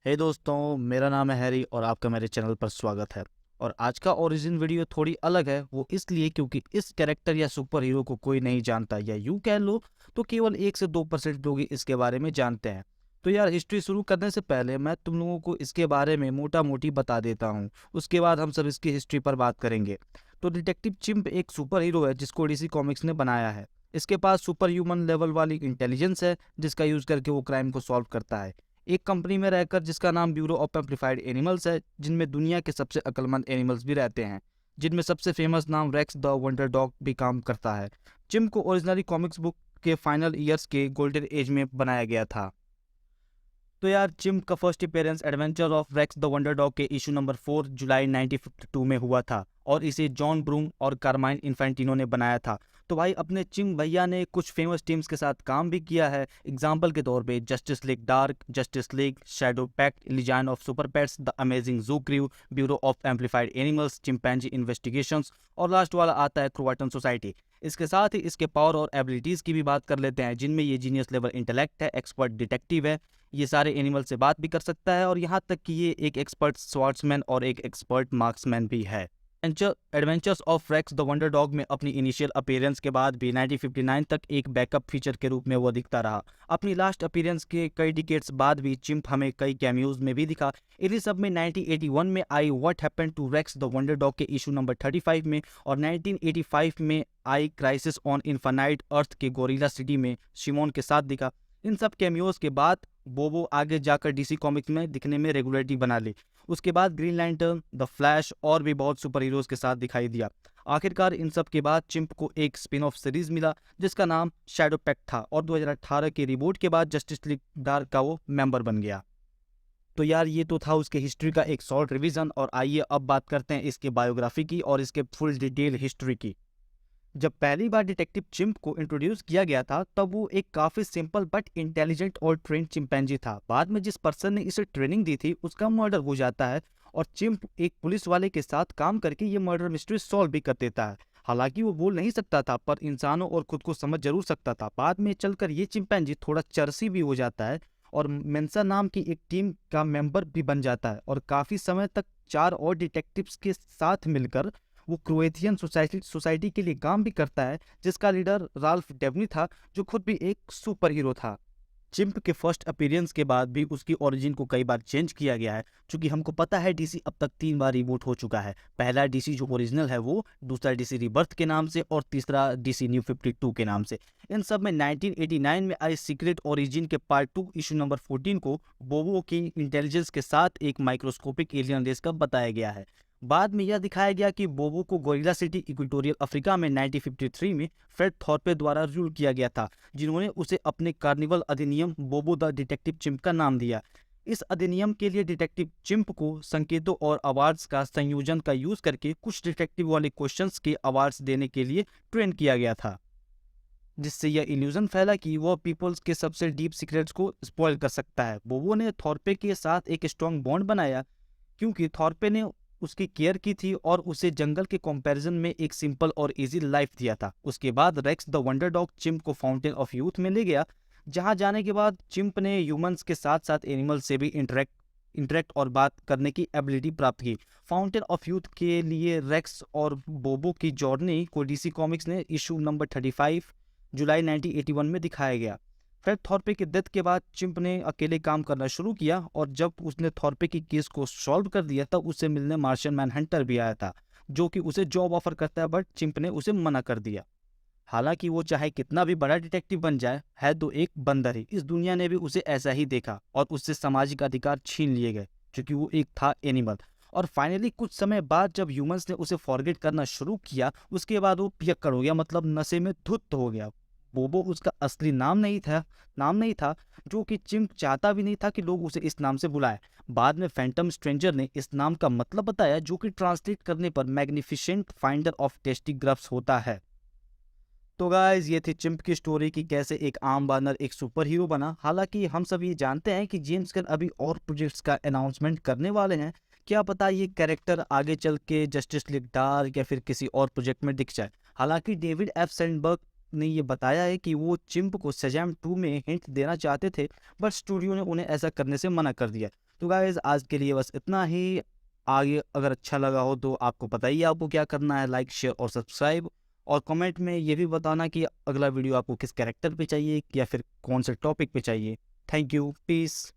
हे दोस्तों, मेरा नाम है हैरी और आपका मेरे चैनल पर स्वागत है। और आज का ओरिजिन वीडियो थोड़ी अलग है, वो इसलिए क्योंकि इस कैरेक्टर या सुपर हीरो को कोई नहीं जानता, या यूं कह लो तो केवल 1 से 2% लोग ही इसके बारे में जानते हैं। तो यार, हिस्ट्री शुरू करने से पहले मैं तुम लोगों को इसके बारे में मोटा मोटी बता देता हूँ। उसके बाद हम सब इसकी हिस्ट्री पर बात करेंगे। तो डिटेक्टिव चिम्प एक सुपर हीरो है जिसको डीसी कॉमिक्स ने बनाया है। इसके पास सुपर ह्यूमन लेवल वाली इंटेलिजेंस है, जिसका यूज करके वो क्राइम को सॉल्व करता है। एक कंपनी में रहकर जिसका नाम ब्यूरो ऑफ एम्प्लीफाइड एनिमल्स है, जिनमें दुनिया के सबसे अक्लमंद एनिमल्स भी रहते हैं, जिनमें सबसे फेमस नाम रेक्स द वंडर डॉग भी काम करता है। जिम को ओरिजिनली कॉमिक्स बुक के फाइनल ईयर्स के गोल्डन एज में बनाया गया था। तो यार, चिम का first appearance adventure of Rex the Wonder Dog के इशू नंबर 4 जुलाई 1952 में हुआ था, और इसे जॉन ब्रूम और कार्माइन इन्फेंटिनो ने बनाया था। तो भाई, अपने चिम भैया ने कुछ फेमस टीम्स के साथ काम भी किया है। एग्जाम्पल के तौर पे Justice League dark, Justice League shadow pact, legion of super pets, the amazing zoo crew, bureau of amplified animals, chimpanzee investigations, और लास्ट वाला आता है क्रोवाटन सोसाइटी। इसके साथ ही इसके पावर और एबिलिटीज की भी बात कर लेते हैं, जिनमें ये जीनियस लेवल इंटेलेक्ट है, एक्सपर्ट डिटेक्टिव है, ये सारे एनिमल से बात भी कर सकता है, और यहाँ तक कि ये एक एक्सपर्ट स्वॉर्ड्समैन और एक एक्सपर्ट मार्क्समैन भी है। Adventures of Rex the Wonder Dog में अपनी इनिशियल अपीयरेंस के बाद भी 1959 तक एक बैकअप फीचर के रूप में वो दिखता रहा। अपनी लास्ट अपीयरेंस के कई डिकेड्स बाद भी चिंप हमें कई कैमियोज में भी दिखा। इन्हीं सब में 1981 में आई what happened to Rex the Wonder Dog के इशू नंबर 35 में, और 1985 में आई क्राइसिस ऑन इन्फानाइट अर्थ के गोरिल्ला सिटी में शिमोन के साथ दिखा। इन सब कैमियोज के बाद बोबो आगे जाकर डीसी कॉमिक्स में दिखने में रेगुलरिटी बना ली। उसके बाद ग्रीन लैंटर्न, द फ्लैश और भी बहुत सुपर हीरोज के साथ दिखाई दिया। आखिरकार इन सब के बाद चिंप को एक स्पिन ऑफ सीरीज मिला जिसका नाम शैडो पैक्ट था, और 2018 के रिबूट के बाद जस्टिस लीग डार्क का वो मेंबर बन गया। तो यार, ये तो था उसके हिस्ट्री का एक शॉर्ट रिवीजन, और आइए अब बात करते हैं इसके बायोग्राफी की और इसके फुल डिटेल हिस्ट्री की। जब पहली बार डिटेक्टिव चिंप को इंट्रोड्यूस किया गया था, तब वो एक काफी सिंपल बट इंटेलिजेंट और ट्रेंड चिंपैंजी था। बाद में जिस पर्सन ने इसे ट्रेनिंग दी थी उसका मर्डर हो जाता है, और चिंप एक पुलिस वाले के साथ काम करके ये मर्डर मिस्ट्री सॉल्व भी कर देता है। हालांकि वो बोल नहीं सकता था, पर इंसानों और खुद को समझ जरूर सकता था। बाद में चलकर ये चिंपैंजी थोड़ा चरसी भी हो जाता है, और मेंसा नाम की एक टीम का मेंबर भी बन जाता है, और काफी समय तक 4 और डिटेक्टिव्स के साथ मिलकर वो क्रोएशियन सोसाइटी के लिए काम भी करता है, जिसका लीडर राल्फ डेवनी था, जो खुद भी एक सुपर हीरो था। चिंप के फर्स्ट अपीयरेंस के बाद भी उसकी ओरिजिन को कई बार चेंज किया गया है, क्योंकि हमको पता है डीसी अब तक 3 बार रिबूट हो चुका है। पहला डीसी जो ओरिजिनल है वो, दूसरा डीसी रिबर्थ के नाम से, और तीसरा डीसी न्यू 52 के नाम से। इन सब में 1989 में आई सीक्रेट ओरिजिन के पार्ट 2 इशू नंबर 14 को बोबो की इंटेलिजेंस के साथ एक माइक्रोस्कोपिक एलियन रेस का बताया गया है। बाद में यह दिखाया गया कि बोबो को गोरिल्ला सिटी इक्वेटोरियल अफ्रीका में 1953 में फ्रेड थॉर्पे द्वारा रूल किया गया था, जिन्होंने उसे अपने कार्निवल अधिनियम बोबो द डिटेक्टिव चिंप का नाम दिया। इस अधिनियम के लिए डिटेक्टिव चिंप को संकेतों और अवार्ड्स का संयोजन का यूज करके कुछ डिटेक्टिव वाले क्वेश्चंस के अवार्ड्स देने के लिए ट्रेन किया गया था, जिससे यह इल्यूजन फैला कि वह पीपल्स के सबसे डीप सीक्रेट्स को स्पॉइल कर सकता है। बोबो ने थॉर्पे के साथ एक स्ट्रॉन्ग बॉन्ड बनाया, क्योंकि थॉर्पे ने उसकी केयर की थी और उसे जंगल के कंपैरिजन में एक सिंपल और इजी लाइफ दिया था। उसके बाद Rex the Wonder Dog chimp को फाउंटेन ऑफ यूथ में ले गया, जहां जाने के बाद चिंप ने ह्यूमंस के साथ साथ एनिमल से भी इंटरेक्ट और बात करने की एबिलिटी प्राप्त की। फाउंटेन ऑफ यूथ के लिए रेक्स और बोबो की जर्नी को डीसी कॉमिक्स ने इशू नंबर 35 जुलाई 1981 में दिखाया गया। फ्रेड थॉर्पे की डेथ के बाद चिंप ने अकेले काम करना शुरू किया, और जब उसने थॉर्पे की केस को सॉल्व कर दिया तब उसे मिलने मार्शियन मैनहंटर भी आया था, जो कि उसे जॉब ऑफर करता है, बट चिंप ने उसे मना कर दिया। हालांकि वो चाहे कितना भी बड़ा डिटेक्टिव बन जाए, है तो एक बंदर ही। इस दुनिया ने भी उसे ऐसा ही देखा, और उससे सामाजिक अधिकार छीन लिए गए, क्योंकि वो एक था एनिमल। और फाइनली कुछ समय बाद जब ह्यूमंस ने उसे फॉरगेट करना शुरू किया, उसके बाद वो पियक्कड़ हो गया, मतलब नशे में धुत हो गया। बोबो उसका असली नाम नहीं था, जो कि चिंप चाहता भी नहीं था कि लोग उसे इस नाम से बुलाए। बाद में फैंटम स्ट्रेंजर ने इस नाम का मतलब बताया, जो कि ट्रांसलेट करने पर मैग्निफिसेंट फाइंडर ऑफ टेस्टी ग्रफ्स होता है। तो गाइज, ये थी चिंप की स्टोरी की कैसे एक आम बानर एक सुपर हीरो बना। हालांकि हम सब ये जानते हैं कि जेम्स गन अभी और प्रोजेक्ट्स का अनाउंसमेंट करने वाले हैं। क्या पता ये कैरेक्टर आगे चल के जस्टिस लीग डार्क या फिर किसी और प्रोजेक्ट में दिख जाए। हालांकि डेविड एफ सैंडबर्ग ने ये बताया है कि वो चिंप को शज़ैम 2 में हिंट देना चाहते थे, बट स्टूडियो ने उन्हें ऐसा करने से मना कर दिया। तो गाइस आज के लिए बस इतना ही। आगे अगर अच्छा लगा हो तो आपको बताइए आपको क्या करना है, लाइक शेयर और सब्सक्राइब। और कमेंट में ये भी बताना कि अगला वीडियो आपको किस कैरेक्टर पे चाहिए या फिर कौन से टॉपिक पे चाहिए। Thank you, piece.